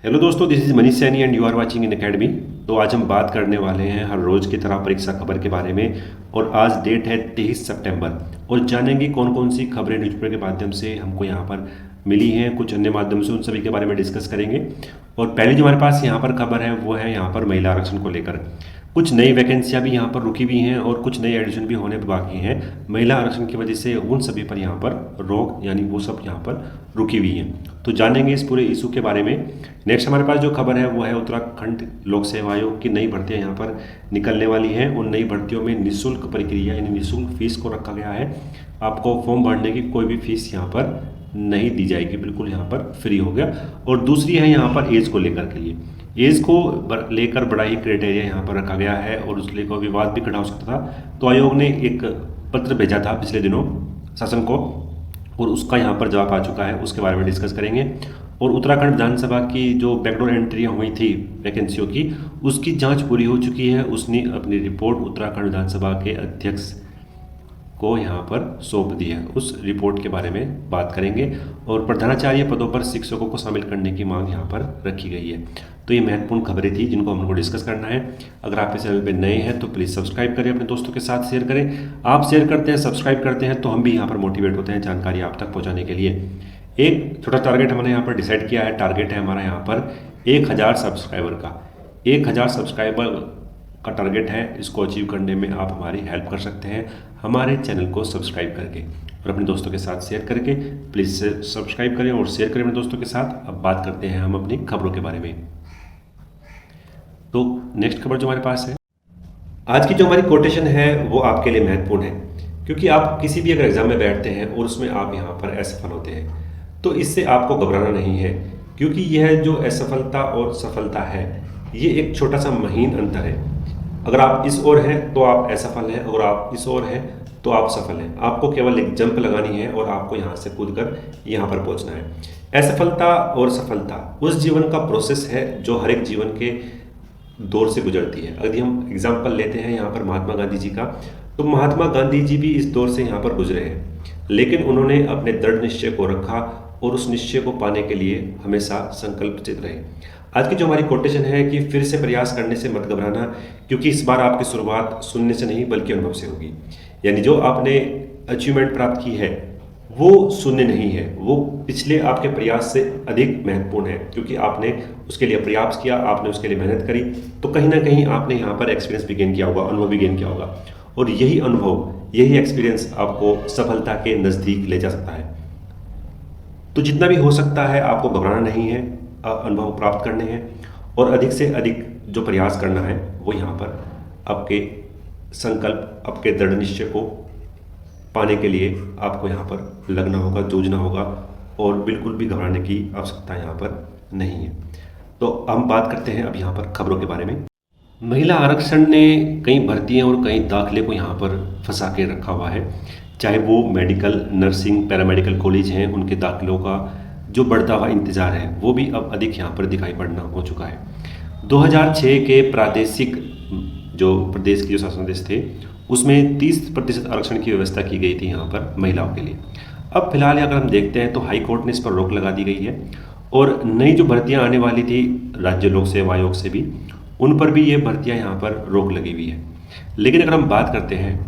Hello दोस्तों, this is Manish Saini and you are watching in academy. तो आज हम बात करने वाले हैं हर रोज़ की तरह परीक्षा खबर के बारे में। और आज डेट है 23 सितंबर और जानेंगे कौन कौन सी खबरें न्यूज़पेपर के माध्यम से हमको यहाँ पर मिली हैं, कुछ अन्य माध्यम से, उन सभी के बारे में डिस्कस करेंगे। और पहली जो हमारे पास यहाँ पर खबर है वो है यहाँ पर महिला आरक्षण को लेकर। कुछ नई वैकेंसियाँ भी यहाँ पर रुकी हुई हैं और कुछ नए एडिशन भी होने बाकी हैं। महिला आरक्षण की वजह से उन सभी पर यहाँ पर रोक, यानी वो सब यहाँ पर रुकी हुई हैं। तो जानेंगे इस पूरे इशू के बारे में। नेक्स्ट हमारे पास जो खबर है वो है उत्तराखंड लोक सेवा आयोग की नई भर्तियाँ यहाँ पर निकलने वाली हैं। उन नई भर्तियों में निःशुल्क प्रक्रिया यानी निःशुल्क फीस को रखा गया है। आपको फॉर्म भरने की कोई भी फीस यहाँ पर नहीं दी जाएगी, बिल्कुल यहाँ पर फ्री हो गया। और दूसरी है यहाँ पर एज को लेकर के लिए, एज को लेकर बड़ा ही क्राइटेरिया यहाँ पर रखा गया है और उस लेकर विवाद भी खड़ा हो सकता था। तो आयोग ने एक पत्र भेजा था पिछले दिनों शासन को और उसका यहाँ पर जवाब आ चुका है, उसके बारे में डिस्कस करेंगे। और उत्तराखंड विधानसभा की जो बैकडोर एंट्रियाँ हुई थी वैकेंसियों की, उसकी जांच पूरी हो चुकी है। उसने अपनी रिपोर्ट उत्तराखंड विधानसभा के अध्यक्ष को यहाँ पर सौंप दी है। उस रिपोर्ट के बारे में बात करेंगे। और प्रधानाचार्य पदों पर शिक्षकों को शामिल करने की मांग यहाँ पर रखी गई है। तो ये महत्वपूर्ण खबरें थी जिनको हमको डिस्कस करना है। अगर आप इस चैनल पर नए हैं तो प्लीज़ सब्सक्राइब करें, अपने दोस्तों के साथ शेयर करें। आप शेयर करते हैं, सब्सक्राइब करते हैं तो हम भी यहाँ पर मोटिवेट होते हैं जानकारी आप तक पहुँचाने के लिए। एक छोटा टारगेट हमने यहाँ पर डिसाइड किया है। टारगेट है हमारा यहाँ पर 1000 सब्सक्राइबर का। 1000 सब्सक्राइबर का टारगेट है। इसको अचीव करने में आप हमारी हेल्प कर सकते हैं हमारे चैनल को सब्सक्राइब करके और अपने दोस्तों के साथ शेयर करके। प्लीज़ सब्सक्राइब करें और शेयर करें अपने दोस्तों के साथ। अब बात करते हैं हम अपनी खबरों के बारे में। तो नेक्स्ट खबर जो हमारे पास है, आज की जो हमारी कोटेशन है वो आपके लिए महत्वपूर्ण है, क्योंकि आप किसी भी अगर एग्जाम में बैठते हैं और उसमें आप यहाँ पर असफल होते हैं तो इससे आपको घबराना नहीं है, क्योंकि यह जो असफलता और सफलता है ये एक छोटा सा महीन अंतर है। अगर आप इस ओर हैं तो आप असफल हैं, अगर आप इस ओर हैं तो आप सफल हैं। आपको केवल एक जंप लगानी है और आपको यहाँ से कूदकर यहाँ पर पहुँचना है। असफलता और सफलता उस जीवन का प्रोसेस है जो हर एक जीवन के दौर से गुजरती है। यदि हम एग्जाम्पल लेते हैं यहाँ पर महात्मा गांधी जी का, तो महात्मा गांधी जी भी इस दौर से यहाँ पर गुजरे हैं, लेकिन उन्होंने अपने दृढ़ निश्चय को रखा और उस निश्चय को पाने के लिए हमेशा संकल्पचित रहे। आज की जो हमारी कोटेशन है कि फिर से प्रयास करने से मत घबराना, क्योंकि इस बार आपकी शुरुआत सुनने से नहीं बल्कि अनुभव से होगी। यानी जो आपने अचीवमेंट प्राप्त की है वो शून्य नहीं है, वो पिछले आपके प्रयास से अधिक महत्वपूर्ण है, क्योंकि आपने उसके लिए प्रयास किया, आपने उसके लिए मेहनत करी। तो कहीं ना कहीं आपने यहाँ पर एक्सपीरियंस भी गेन किया होगा, अनुभव भी गेन किया होगा, और यही अनुभव, यही एक्सपीरियंस आपको सफलता के नज़दीक ले जा सकता है। तो जितना भी हो सकता है आपको घबराना नहीं है, अनुभव प्राप्त करने हैं और अधिक से अधिक जो प्रयास करना है वो यहाँ पर आपके संकल्प, आपके दृढ़ निश्चय को पाने के लिए आपको यहाँ पर लगना होगा, जूझना होगा, और बिल्कुल भी घबराने की आवश्यकता यहाँ पर नहीं है। तो हम बात करते हैं अब यहाँ पर खबरों के बारे में। महिला आरक्षण ने कई भर्तियाँ और कई दाखिले को यहाँ पर फंसा के रखा हुआ है। चाहे वो मेडिकल, नर्सिंग, पैरामेडिकल कॉलेज हैं, उनके दाखिलों का जो बढ़ता हुआ इंतज़ार है वो भी अब अधिक यहाँ पर दिखाई पड़ना हो चुका है। 2006 के प्रादेशिक जो प्रदेश के जो शासनादेश थे उसमें 30% आरक्षण की व्यवस्था की गई थी यहाँ पर महिलाओं के लिए। अब फिलहाल अगर हम देखते हैं तो हाई कोर्ट ने इस पर रोक लगा दी गई है और नई जो भर्तियाँ आने वाली थी राज्य लोक सेवा आयोग से भी, उन पर भी ये भर्तियाँ यहाँ पर रोक लगी हुई है। लेकिन अगर हम बात करते हैं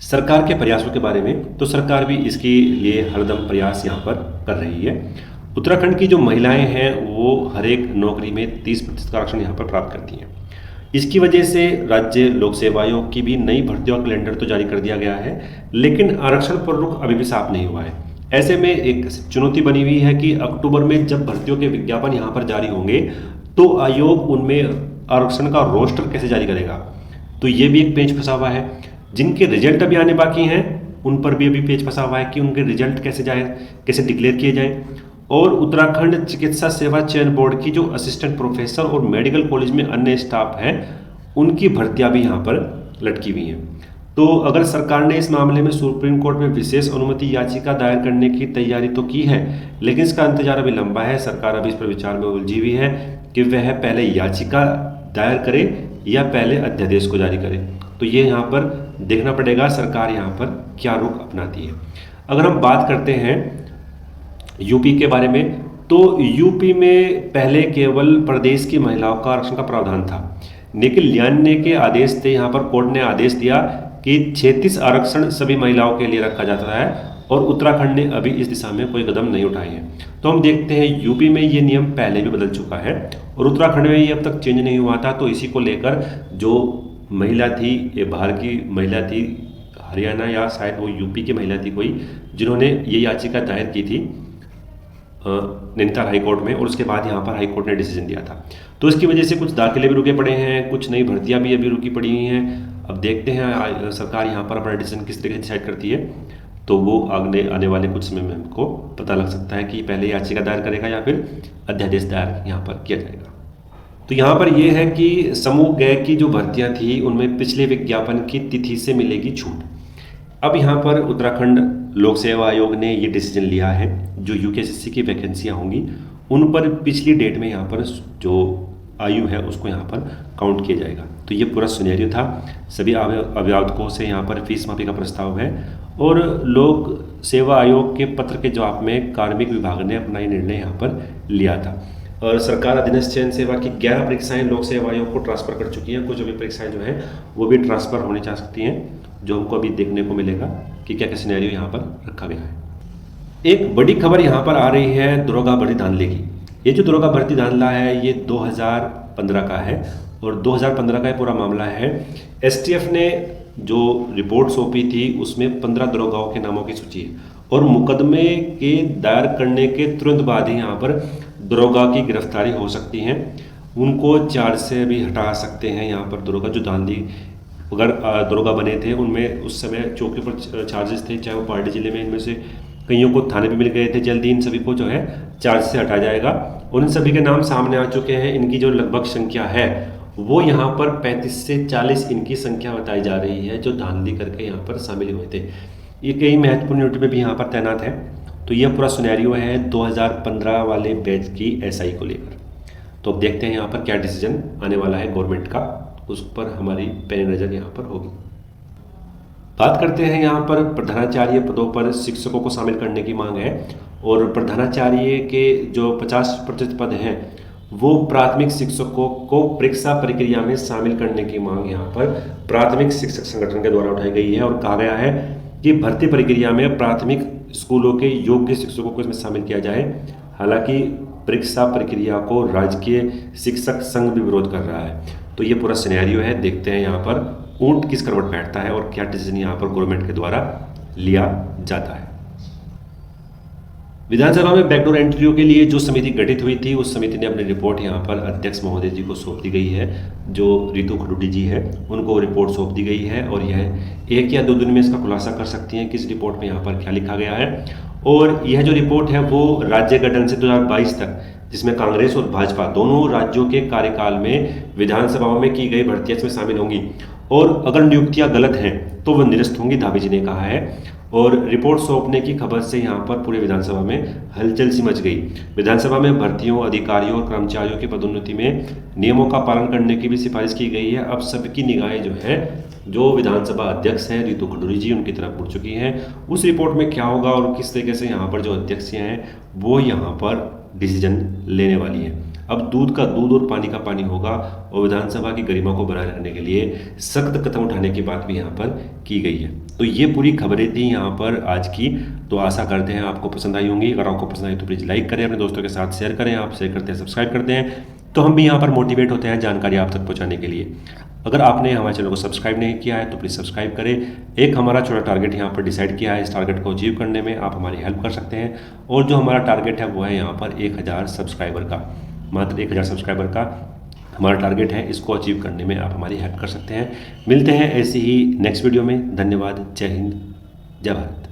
सरकार के प्रयासों के बारे में, तो सरकार भी इसके लिए हरदम प्रयास यहाँ पर कर रही है। उत्तराखंड की जो महिलाएं हैं वो हर एक नौकरी में 30% आरक्षण यहाँ पर प्राप्त करती हैं। इसकी वजह से राज्य लोक सेवा आयोग की भी नई भर्तियों का कैलेंडर तो जारी कर दिया गया है, लेकिन आरक्षण पर रुख अभी भी साफ नहीं हुआ है। ऐसे में एक चुनौती बनी हुई है कि अक्टूबर में जब भर्तियों के विज्ञापन यहाँ पर जारी होंगे तो आयोग उनमें आरक्षण का रोस्टर कैसे जारी करेगा। तो ये भी एक पेच फंसा हुआ है। जिनके रिजल्ट अभी आने बाकी हैं उन पर भी अभी पेच फंसा हुआ है कि उनके रिजल्ट कैसे जाए, कैसे डिक्लेयर किए जाए। और उत्तराखंड चिकित्सा सेवा चयन बोर्ड की जो असिस्टेंट प्रोफेसर और मेडिकल कॉलेज में अन्य स्टाफ हैं उनकी भर्तियां भी यहाँ पर लटकी हुई हैं। तो अगर सरकार ने इस मामले में सुप्रीम कोर्ट में विशेष अनुमति याचिका दायर करने की तैयारी तो की है, लेकिन इसका इंतजार अभी लंबा है। सरकार अभी इस पर विचार में उलझी हुई है कि वह पहले याचिका दायर करे या पहले अध्यादेश को जारी करे। तो ये यहाँ पर देखना पड़ेगा सरकार यहाँ पर क्या रुख अपनाती है। अगर हम बात करते हैं यूपी के बारे में, तो यूपी में पहले केवल प्रदेश की महिलाओं का आरक्षण का प्रावधान था, लेकिन न्यायालय के आदेश थे, यहाँ पर कोर्ट ने आदेश दिया कि 36 आरक्षण सभी महिलाओं के लिए रखा जाता है और उत्तराखंड ने अभी इस दिशा में कोई कदम नहीं उठाए हैं। तो हम देखते हैं यूपी में ये नियम पहले भी बदल चुका है और उत्तराखंड में ये अब तक चेंज नहीं हुआ था। तो इसी को लेकर जो महिला थी, ये बाहर की महिला थी, हरियाणा या शायद वो यूपी की महिला थी कोई, जिन्होंने ये याचिका दायर की थी नैनीताल हाई कोर्ट में, और उसके बाद यहाँ पर हाई कोर्ट ने डिसीजन दिया था। तो इसकी वजह से कुछ दाखिले भी रुके पड़े हैं, कुछ नई भर्तियाँ भी अभी रुकी पड़ी हुई हैं। अब देखते हैं सरकार यहाँ पर अपना डिसीजन किस तरीके से डिसाइड करती है, तो वो आने वाले कुछ समय में हमको पता लग सकता है कि पहले याचिका दायर करेगा या फिर अध्यादेश दायर यहाँ पर किया जाएगा। तो यहाँ पर यह है कि समूह ग की जो भर्तियाँ थी उनमें पिछले विज्ञापन की तिथि से मिलेगी छूट। अब यहाँ पर उत्तराखंड लोक सेवा आयोग ने ये डिसीजन लिया है, जो यूकेएसएससी की वैकेंसियाँ होंगी उन पर पिछली डेट में यहाँ पर जो आयु है उसको यहाँ पर काउंट किया जाएगा। तो ये पूरा सिनेरियो था। सभी अभिभावकों से यहाँ पर फीस माफी का प्रस्ताव है और लोक सेवा आयोग के पत्र के जवाब में कार्मिक विभाग ने अपना ये निर्णय यहाँ पर लिया था। और सरकार अधीनस्थ चयन सेवा की 11 परीक्षाएं लोक सेवा आयोग को ट्रांसफर कर चुकी हैं। कुछ अभी परीक्षाएं जो हैं वो भी ट्रांसफर होने जा सकती हैं, जो हमको अभी देखने को मिलेगा कि क्या क्या सिनेरियो यहाँ पर रखा गया है। एक बड़ी खबर यहाँ पर आ रही है दरोगा भर्ती दाखिले की। ये जो दरोगा भर्ती दाखिला है ये 2015 का है और 2015 का ये पूरा मामला है। एसटीएफ ने जो रिपोर्ट सौंपी थी उसमें 15 दरोगाओं के नामों की सूची है और मुकदमे के दायर करने के तुरंत बाद ही यहाँ पर दरोगा की गिरफ्तारी हो सकती है। उनको चार्ज से भी हटा सकते हैं। यहाँ पर दरोगा जो दाखिली अगर दरोगा बने थे उनमें उस समय चौकी पर चार्जेस थे, चाहे वो पार्टी जिले में, इनमें से कईयों को थाने भी मिल गए थे। जल्दी इन सभी को जो है चार्ज से हटा जाएगा और इन सभी के नाम सामने आ चुके हैं। इनकी जो लगभग संख्या है वो यहाँ पर 35 से 40 इनकी संख्या बताई जा रही है, जो धांधली करके यहाँ पर शामिल हुए थे। ये कई महत्वपूर्ण यूनिट में भी यहाँ पर तैनात है। तो यह पूरा सिनेरियो है 2015 वाले बैच की एसआई को लेकर। तो अब देखते हैं यहाँ पर क्या डिसीजन आने वाला है गवर्नमेंट का, उस पर हमारी पैनी नज़र यहाँ पर होगी। बात करते हैं यहाँ पर प्रधानाचार्य पदों पर शिक्षकों को शामिल करने की मांग है और प्रधानाचार्य के जो 50% पद हैं वो प्राथमिक शिक्षकों को परीक्षा प्रक्रिया में शामिल करने की मांग यहाँ पर प्राथमिक शिक्षक संगठन के द्वारा उठाई गई है और कहा गया है कि भर्ती प्रक्रिया में प्राथमिक स्कूलों के योग्य शिक्षकों को इसमें शामिल किया जाए। हालांकि परीक्षा प्रक्रिया को राजकीय शिक्षक संघ भी विरोध कर रहा है। तो ये पूरा सिनेरियो है, देखते हैं यहाँ पर ऊंट किस करवट बैठता है और क्या डिसीजन यहाँ पर गवर्नमेंट के द्वारा लिया जाता है। विधानसभा में बैकडोर एंट्रियों के लिए जो समिति गठित हुई थी उस समिति ने अपनी रिपोर्ट यहाँ पर अध्यक्ष महोदय जी को सौंप दी गई है। जो रितु खडूडी जी है उनको रिपोर्ट सौंप दी गई है और यह 1 या 2 दिन में इसका खुलासा कर सकती हैं कि इस रिपोर्ट में यहाँ पर क्या लिखा गया है। और यह जो रिपोर्ट है वो राज्य गठन से 2022 तक, जिसमें कांग्रेस और भाजपा दोनों राज्यों के कार्यकाल में विधानसभाओं में की गई भर्तियां इसमें शामिल होंगी और अगर नियुक्तियां गलत हैं तो वह निरस्त होंगी, धाबी जी ने कहा है। और रिपोर्ट सौंपने की खबर से यहाँ पर पूरे विधानसभा में हलचल सी मच गई। विधानसभा में भर्तियों, अधिकारियों और कर्मचारियों की पदोन्नति में नियमों का पालन करने की भी सिफारिश की गई है। अब सबकी निगाहें जो है जो विधानसभा अध्यक्ष हैं रितु खडूरी जी उनकी तरफ मुड़ चुकी हैं। उस रिपोर्ट में क्या होगा और किस तरीके से यहाँ पर जो अध्यक्ष हैं वो यहाँ पर डिसीजन लेने वाली है। अब दूध का दूध और पानी का पानी होगा और विधानसभा की गरिमा को बनाए रखने के लिए सख्त कदम उठाने की बात भी यहाँ पर की गई है। तो ये पूरी खबरें थी यहाँ पर आज की। तो आशा करते हैं आपको पसंद आई होंगी। अगर आपको पसंद आई तो प्लीज़ लाइक करें, अपने दोस्तों के साथ शेयर करें। आप शेयर करते हैं, सब्सक्राइब करते हैं तो हम भी यहाँ पर मोटिवेट होते हैं जानकारी आप तक पहुँचाने के लिए। अगर आपने हमारे चैनल को सब्सक्राइब नहीं किया है तो प्लीज़ सब्सक्राइब करें। एक हमारा छोटा टारगेट यहाँ पर डिसाइड किया है, इस टारगेट को अचीव करने में आप हमारी हेल्प कर सकते हैं। और जो हमारा टारगेट है वो है यहाँ पर 1000 सब्सक्राइबर का, मात्र 1000 सब्सक्राइबर का हमारा टारगेट है। इसको अचीव करने में आप हमारी हेल्प कर सकते हैं। मिलते हैं ऐसे ही नेक्स्ट वीडियो में। धन्यवाद। जय हिंद, जय भारत।